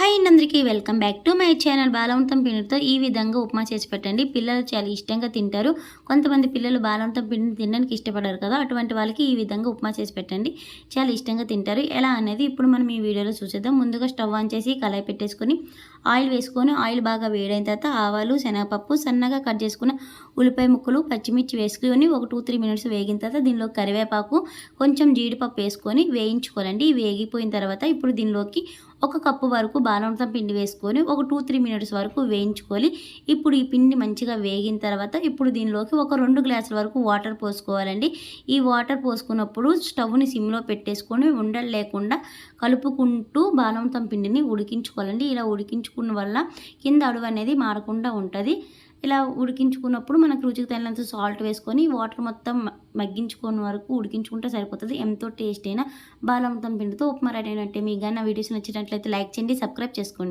Hi అందరికీ welcome back to my channel. బాలవంతం పిండితో ఈ విధంగా ఉప్మా చేసి పెట్టండి. పిల్లలు చాలా ఇష్టంగా తింటారు. కొంతమంది పిల్లలు బాలవంతం పిండిని తినడానికి ఇష్టపడరు కదా, అటువంటి వాళ్ళకి ఈ విధంగా ఉప్మా చేసి పెట్టండి, చాలా ఇష్టంగా తింటారు. ఎలా అనేది ఇప్పుడు మనం ఈ వీడియోలో చూసేద్దాం. ముందుగా స్టవ్ ఆన్ చేసి కళాయి పెట్టేసుకొని ఆయిల్ వేసుకొని ఆయిల్ బాగా వేడైన తర్వాత ఆవాలు, శనగపప్పు, సన్నగా కట్ చేసుకున్న ఉల్లిపాయ ముక్కలు, పచ్చిమిర్చి వేసుకొని ఒక 2-3 మినిట్స్ వేగిన తర్వాత దీనిలో కరివేపాకు, కొంచెం జీడిపప్పు వేసుకొని వేయించుకోవాలండి. వేగిపోయిన తర్వాత ఇప్పుడు దీనిలోకి 1 కప్పు వరకు బాలవంతం పిండి వేసుకొని ఒక 2-3 మినిట్స్ వరకు వేయించుకోవాలి. ఇప్పుడు ఈ పిండి మంచిగా వేగిన తర్వాత ఇప్పుడు దీనిలోకి ఒక 2 గ్లాసుల వరకు వాటర్ పోసుకోవాలండి. ఈ వాటర్ పోసుకున్నప్పుడు స్టవ్ని సిమ్లో పెట్టేసుకొని ఉండలు లేకుండా కలుపుకుంటూ బాలవంతం పిండిని ఉడికించుకోవాలండి. ఇలా ఉడికించుకున్న వల్ల కింద అడుగు అనేది మారకుండా ఉంటుంది. ఇలా ఉడికించుకున్నప్పుడు మనకు రుచికి తగినంత సాల్ట్ వేసుకొని వాటర్ మొత్తం మగ్గించుకునే వరకు ఉడికించుకుంటే సరిపోతుంది. ఎంతో టేస్ట్ అయిన బాలవంతం పిండితో ఉప్మా రెడీ అయినట్టే. మీకు కానీ నా వీడియోస్ నచ్చినట్లయితే లైక్ చేయండి, సబ్స్క్రైబ్ చేసుకోండి.